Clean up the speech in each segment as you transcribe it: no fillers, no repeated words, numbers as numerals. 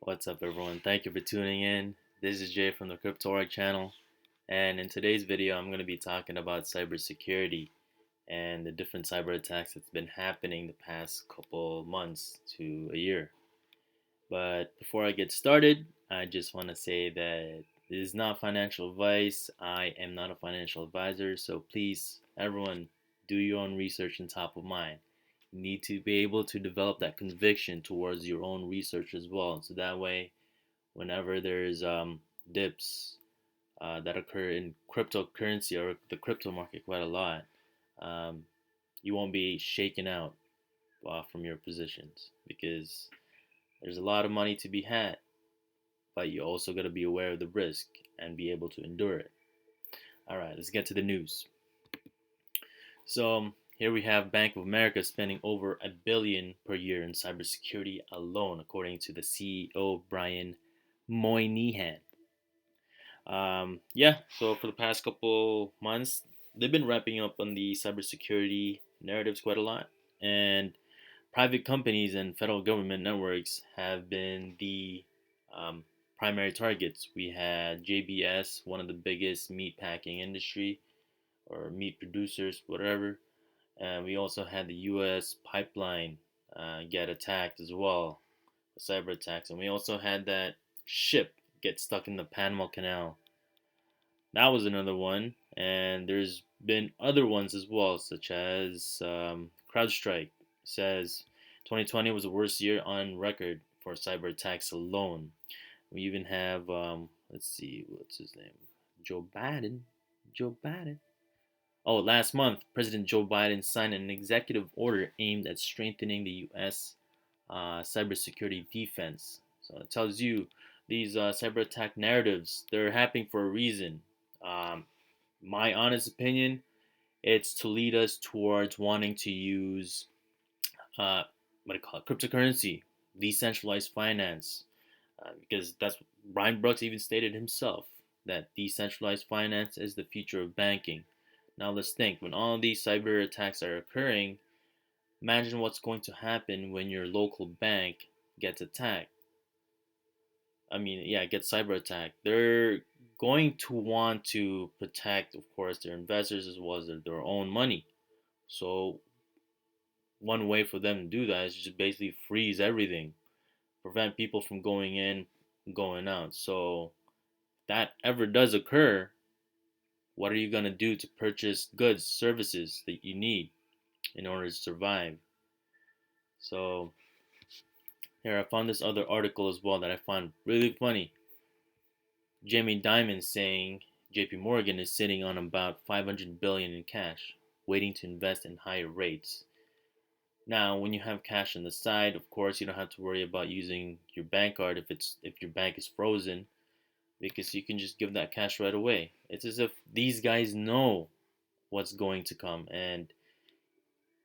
What's up, everyone? Thank you for tuning in. This is Jay from the Crypto channel, and in today's video, I'm going to be talking about cybersecurity and the different cyber attacks that's been happening the past couple months to a year. But before I get started, I just want to say that this is not financial advice. I am not a financial advisor, so please, everyone, do your own research on top of mine. You need to be able to develop that conviction towards your own research as well, so that way whenever there's dips that occur in cryptocurrency or the crypto market quite a lot, um, you won't be shaken out from your positions because there's a lot of money to be had, but you also got to be aware of the risk and be able to endure it. All right, let's get to the news. So here we have Bank of America spending over $1 billion per year in cybersecurity alone, according to the CEO Brian Moynihan. Yeah, so for the past couple months, they've been ramping up on the cybersecurity narratives quite a lot. And private companies and federal government networks have been the um, primary targets. We had JBS, one of the biggest meat packing industry or meat producers, whatever. And we also had the U.S. pipeline get attacked as well, cyber attacks. And we also had that ship get stuck in the Panama Canal. That was another one, and there's been other ones as well, such as CrowdStrike says 2020 was the worst year on record for cyber attacks alone. We even have, let's see, what's his name? Joe Biden. Joe Biden. Oh, last month, President Joe Biden signed an executive order aimed at strengthening the U.S. Cybersecurity defense. So it tells you these cyber attack narratives, they're happening for a reason. Um, my honest opinion, it's to lead us towards wanting to use what do you call it, cryptocurrency, decentralized finance, because that's Brian Brooks even stated himself that decentralized finance is the future of banking. Now let's think, when all of these cyber attacks are occurring, imagine what's going to happen when your local bank gets attacked. I mean, yeah, get cyber attacked. They're going to want to protect, of course, their investors as well as their own money. So one way for them to do that is just basically freeze everything, prevent people from going in, going out. So if that ever does occur, what are you gonna do to purchase goods, services that you need in order to survive? So here I found this other article as well that I found really funny. Jamie Dimon saying JP Morgan is sitting on about 500 billion in cash, waiting to invest in higher rates. Now, when you have cash on the side, of course, you don't have to worry about using your bank card if your bank is frozen, because you can just give that cash right away. It's as if these guys know what's going to come, and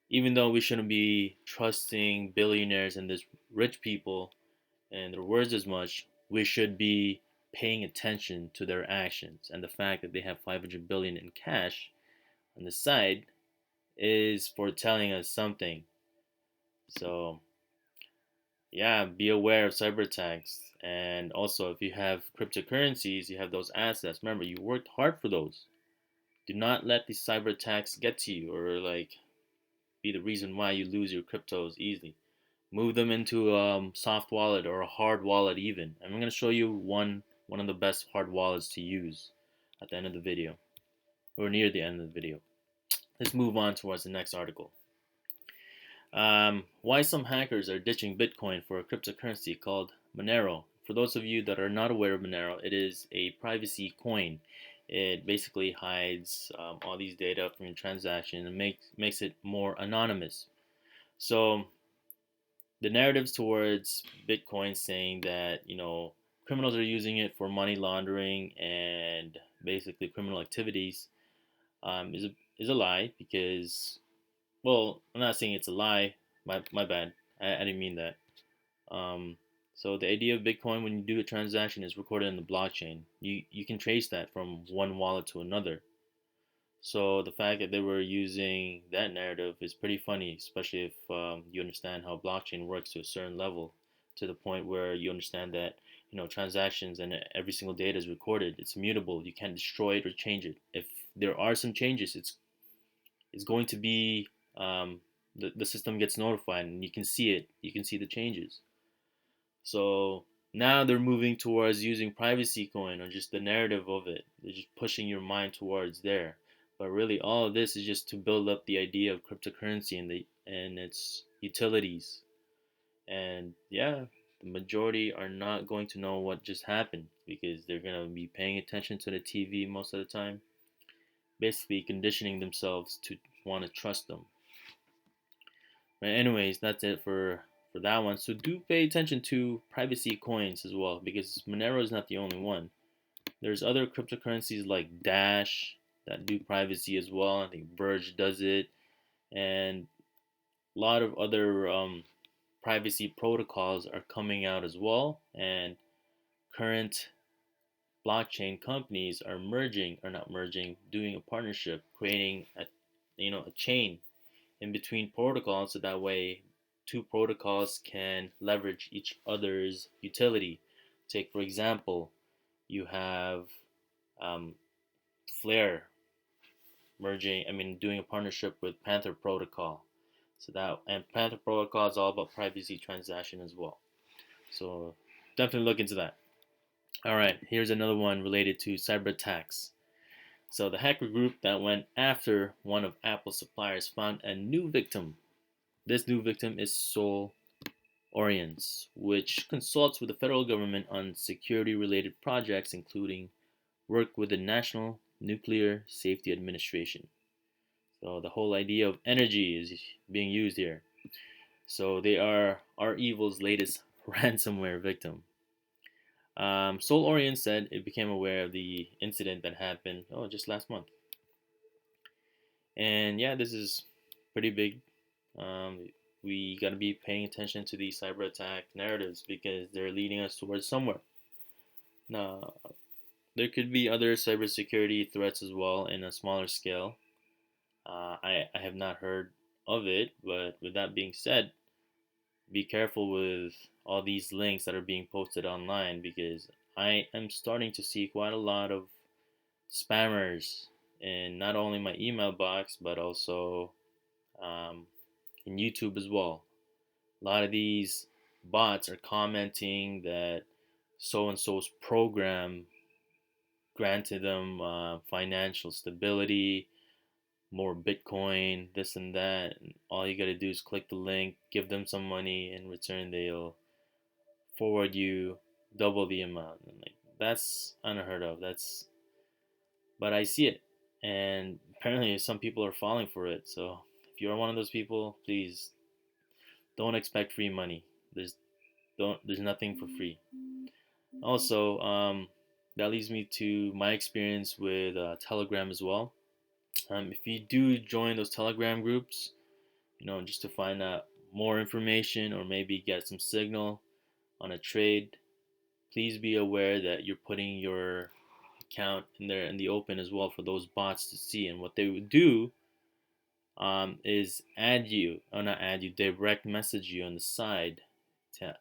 even though we shouldn't be trusting billionaires and these rich people and their words as much, we should be paying attention to their actions. And the fact that they have 500 billion in cash on the side is foretelling us something. So, yeah, be aware of cyber attacks. And also, if you have cryptocurrencies, you have those assets. Remember, you worked hard for those. Do not let these cyber attacks get to you or like be the reason why you lose your cryptos easily. Move them into a soft wallet or a hard wallet even. I'm going to show you one of the best hard wallets to use at the end of the video or near the end of the video. Let's move on towards the next article. Why some hackers are ditching Bitcoin for a cryptocurrency called Monero. For those of you that are not aware of Monero, it is a privacy coin. It basically hides all these data from your transaction and makes it more anonymous. So the narratives towards Bitcoin saying that criminals are using it for money laundering and basically criminal activities is a lie because, well, I'm not saying it's a lie. My bad. I didn't mean that. Um, so the idea of Bitcoin, when you do a transaction, is recorded in the blockchain. You can trace that from one wallet to another. So the fact that they were using that narrative is pretty funny, especially if you understand how blockchain works to a certain level. to the point where you understand that transactions and every single data is recorded. It's immutable. You can't destroy it or change it. If there are some changes, it's going to be the system gets notified and you can see it. You can see the changes. So now they're moving towards using privacy coin or just the narrative of it. They're just pushing your mind towards there. But really, all of this is just to build up the idea of cryptocurrency and its utilities. And yeah, the majority are not going to know what just happened because they're going to be paying attention to the TV most of the time, basically conditioning themselves to want to trust them. Right, anyways, that's it for that one. So do pay attention to privacy coins as well because Monero is not the only one. There's other cryptocurrencies like Dash that do privacy as well. I think Verge does it, and a lot of other privacy protocols are coming out as well. And current blockchain companies are merging, or not merging, doing a partnership, creating a chain in between protocols so that way two protocols can leverage each other's utility. Take for example, you have um, Flare doing a partnership with Panther Protocol. So that, and Panther Protocol is all about privacy transaction as well. So definitely look into that. All right, here's another one related to cyber attacks. So the hacker group that went after one of Apple's suppliers found a new victim. This new victim is Sol Oriens, which consults with the federal government on security-related projects, including work with the National Nuclear Safety Administration. So the whole idea of energy is being used here. So they are REvil's latest ransomware victim. Sol Orient said it became aware of the incident that happened just last month. And yeah, this is pretty big. We got to be paying attention to these cyber attack narratives because they're leading us towards somewhere. Now, there could be other cybersecurity threats as well in a smaller scale. I have not heard of it, but with that being said, be careful with all these links that are being posted online because I am starting to see quite a lot of spammers in not only my email box but also um, in YouTube as well. A lot of these bots are commenting that so and so's program granted them financial stability, more Bitcoin, this and that. And all you gotta do is click the link, give them some money, in return they'll forward you double the amount. And like that's unheard of. But I see it, and apparently some people are falling for it. So if you're one of those people, please don't expect free money. There's nothing for free. Also, that leads me to my experience with Telegram as well. If you do join those Telegram groups, just to find out more information or maybe get some signal on a trade, please be aware that you're putting your account in there in the open as well for those bots to see. And what they would do is not add you, direct message you on the side,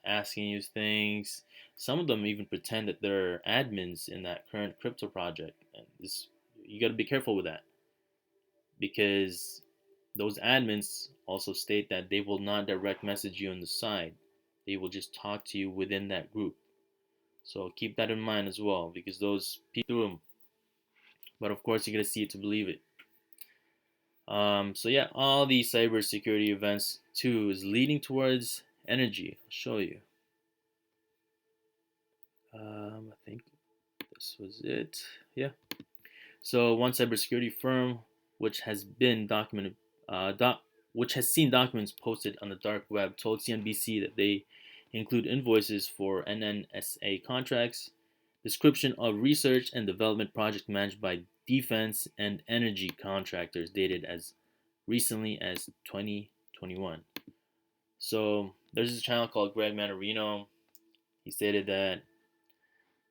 asking you things. Some of them even pretend that they're admins in that current crypto project. And you got to be careful with that because those admins also state that they will not direct message you on the side. They will just talk to you within that group. So keep that in mind as well because those people through them. But of course, you got to see it to believe it. So yeah, all these cybersecurity events too is leading towards energy. I'll show you. I think this was it. Yeah. So one cybersecurity firm, which has been documented, which has seen documents posted on the dark web, told CNBC that they include invoices for NNSA contracts, description of research and development project managed by defense and energy contractors dated as recently as 2021. So there's this channel called Greg Manarino. He stated that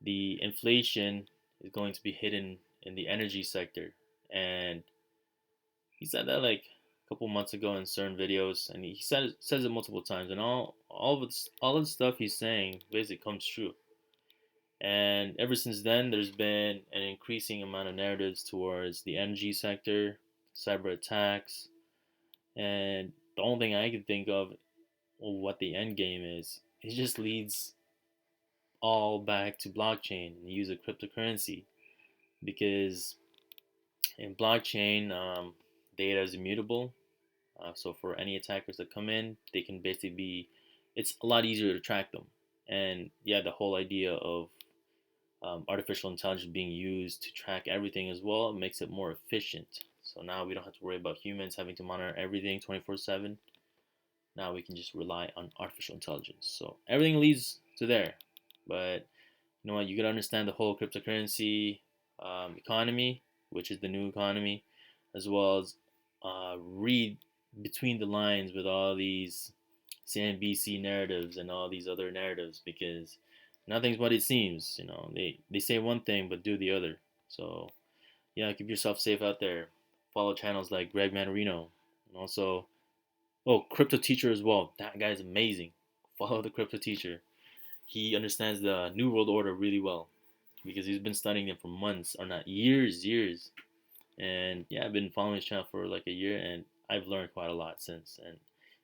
the inflation is going to be hidden in the energy sector, and he said that like a couple months ago in certain videos, and he says it multiple times, and all of the stuff he's saying basically comes true. And ever since then, there's been an increasing amount of narratives towards the energy sector, cyber attacks, and the only thing I can think of what the end game is, it just leads all back to blockchain and the use of cryptocurrency because in blockchain, data is immutable. So for any attackers that come in, they can basically it's a lot easier to track them. And yeah, the whole idea of artificial intelligence being used to track everything as well makes it more efficient. So now we don't have to worry about humans having to monitor everything 24/7. Now we can just rely on artificial intelligence. So everything leads to there. But you know what? You gotta understand the whole cryptocurrency economy, which is the new economy, as well as read between the lines with all these CNBC narratives and all these other narratives because nothing's what it seems. You know, they say one thing but do the other. So yeah, keep yourself safe out there. Follow channels like Greg Manarino and also Crypto Teacher as well. That guy's amazing. Follow the Crypto Teacher. He understands the New World Order really well because he's been studying it for months, or not years. And yeah, I've been following his channel for like a year, and I've learned quite a lot since. And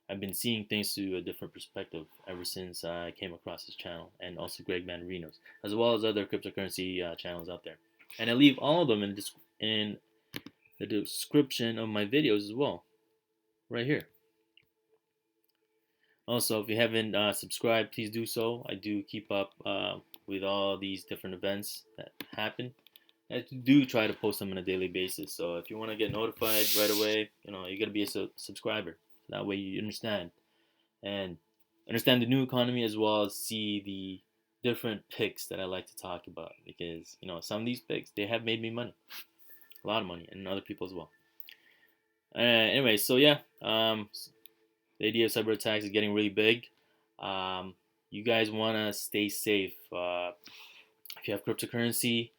I've been seeing things through a different perspective ever since I came across his channel, and also Greg Manarino's, as well as other cryptocurrency channels out there. And I leave all of them in the description of my videos as well, right here. Also, if you haven't subscribed, please do so. I do keep up with all these different events that happen. I do try to post them on a daily basis. So if you want to get notified right away, you got to be a subscriber. That way you understand and understand the new economy as well as see the different picks that I like to talk about because some of these picks they have made me money, a lot of money, and other people as well. Anyway, so yeah, the idea of cyber attacks is getting really big. You guys want to stay safe. If you have cryptocurrency,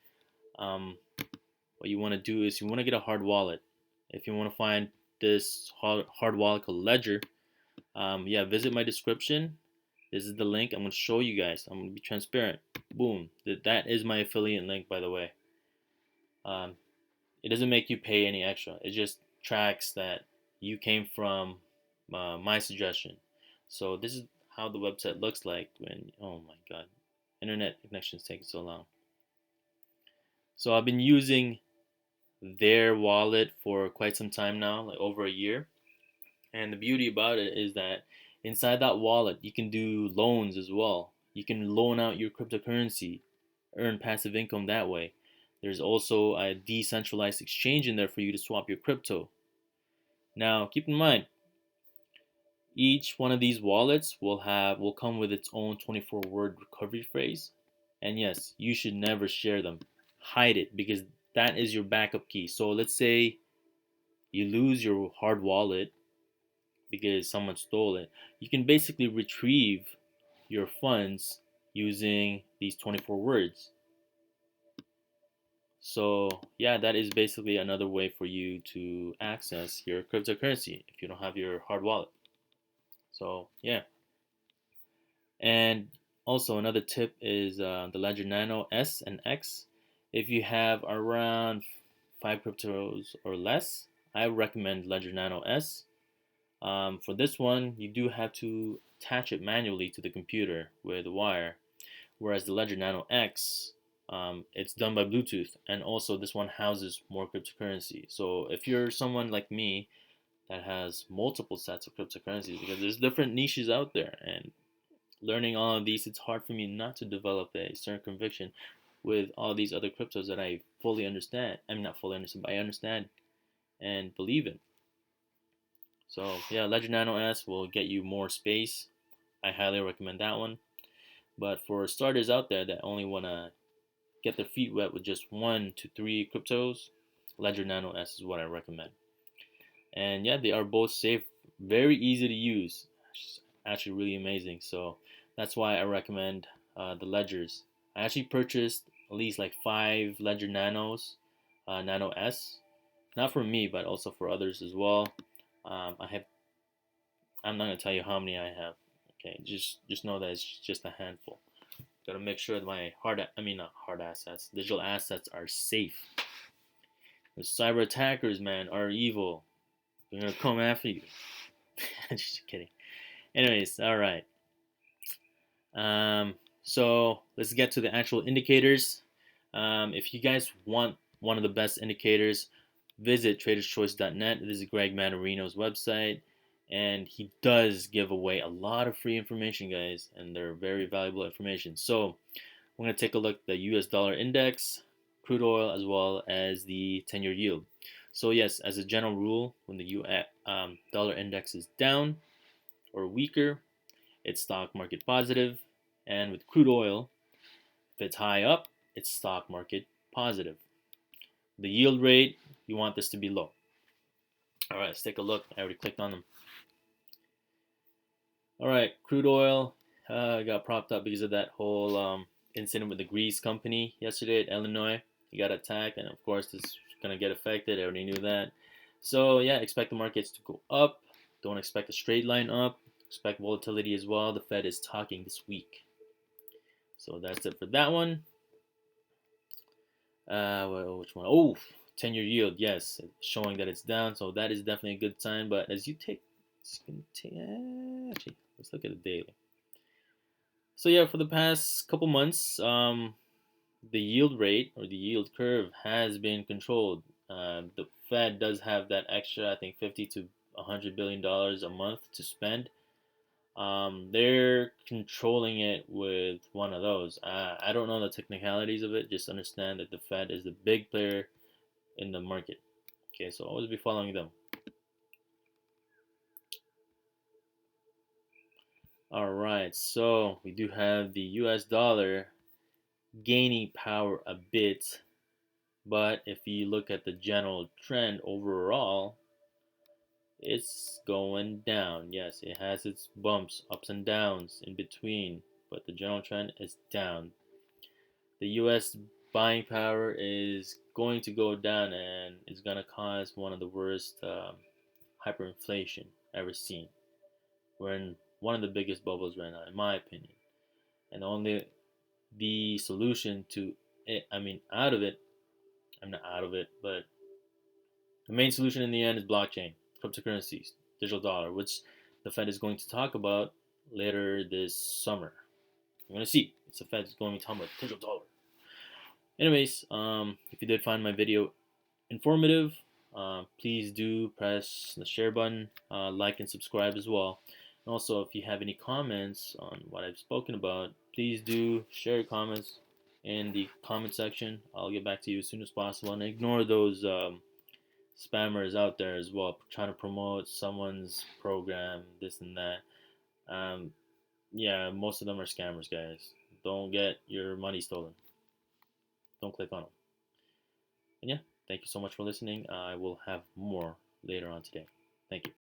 what you want to do is you want to get a hard wallet. If you want to find this hard wallet called Ledger, yeah, visit my description. This is the link. I'm going to show you guys. I'm going to be transparent. Boom. That is my affiliate link, by the way. It doesn't make you pay any extra. It just tracks that you came from my suggestion. So this is how the website looks like when, oh my god, internet connection is taking so long. So I've been using their wallet for quite some time now, like over a year. And the beauty about it is that inside that wallet, you can do loans as well. You can loan out your cryptocurrency, earn passive income that way. There's also a decentralized exchange in there for you to swap your crypto. Now, keep in mind, each one of these wallets will come with its own 24-word recovery phrase. And yes, you should never share them. Hide it because that is your backup key. So let's say you lose your hard wallet because someone stole it. You can basically retrieve your funds using these 24 words. So yeah, that is basically another way for you to access your cryptocurrency if you don't have your hard wallet. So yeah. And also another tip is the Ledger Nano S and X. If you have around 5 cryptos or less, I recommend Ledger Nano S. For this one, you do have to attach it manually to the computer with a wire, whereas the Ledger Nano X, it's done by Bluetooth, and also this one houses more cryptocurrency. So if you're someone like me that has multiple sets of cryptocurrencies, because there's different niches out there, and learning all of these, it's hard for me not to develop a certain conviction with all these other cryptos that I fully understand. I mean, not fully understand, but I understand and believe in. So yeah, Ledger Nano S will get you more space. I highly recommend that one. But for starters out there that only want to get their feet wet with just 1 to 3 cryptos, Ledger Nano S is what I recommend. And yeah, they are both safe, very easy to use, actually really amazing. So that's why I recommend the Ledgers. I actually purchased at least like 5 Ledger Nanos, Nano S, not for me, but also for others as well. I have. I'm not gonna tell you how many I have. Okay, just know that it's just a handful. Gotta make sure that my not hard assets, digital assets are safe. The cyber attackers, man, are evil. They're gonna come after you. Just kidding. Anyways, all right. So let's get to the actual indicators. If you guys want one of the best indicators, visit traderschoice.net. This is Greg Manarino's website, and he does give away a lot of free information, guys, and they're very valuable information. So we're going to take a look at the US dollar index, crude oil, as well as the 10-year yield. So yes, as a general rule, when the US dollar index is down or weaker, it's stock market positive, and with crude oil, if it's high up, it's stock market positive. The yield rate, you want this to be low. All right, let's take a look. I already clicked on them. All right, crude oil got propped up because of that whole incident with the grease company yesterday at Illinois. He got attacked, and of course, this is going to get affected. I already knew that. So, yeah, expect the markets to go up. Don't expect a straight line up. Expect volatility as well. The Fed is talking this week. So, that's it for that one. Which one? Oh, 10-year yield. Yes, it's showing that it's down. So, that is definitely a good sign. But as you take, actually, let's look at the daily. So yeah, for the past couple months, the yield rate or the yield curve has been controlled. The Fed does have that extra, I think, 50 to $100 billion a month to spend. They're controlling it with one of those. I don't know the technicalities of it. Just understand that the Fed is the big player in the market. Okay, so always be following them. All right, so we do have the U.S. dollar gaining power a bit. But if you look at the general trend overall, it's going down. Yes, it has its bumps, ups and downs in between, but the general trend is down. The US buying power is going to go down and it's going to cause one of the worst hyperinflation ever seen. We're in one of the biggest bubbles right now, in my opinion. And only the solution to it, out of it, I'm not out of it, but the main solution in the end is blockchain, cryptocurrencies, digital dollar, which the Fed is going to talk about later this summer. You're going to see. It's the Fed is going to be talking about digital dollar. Anyways, if you did find my video informative, please do press the share button, like and subscribe as well. And also, if you have any comments on what I've spoken about, please do share your comments in the comment section. I'll get back to you as soon as possible. And ignore those spammers out there as well, trying to promote someone's program, this and that. Um, yeah, most of them are scammers, guys. Don't get your money stolen. Don't click on them. And yeah, thank you so much for listening. I will have more later on today. Thank you.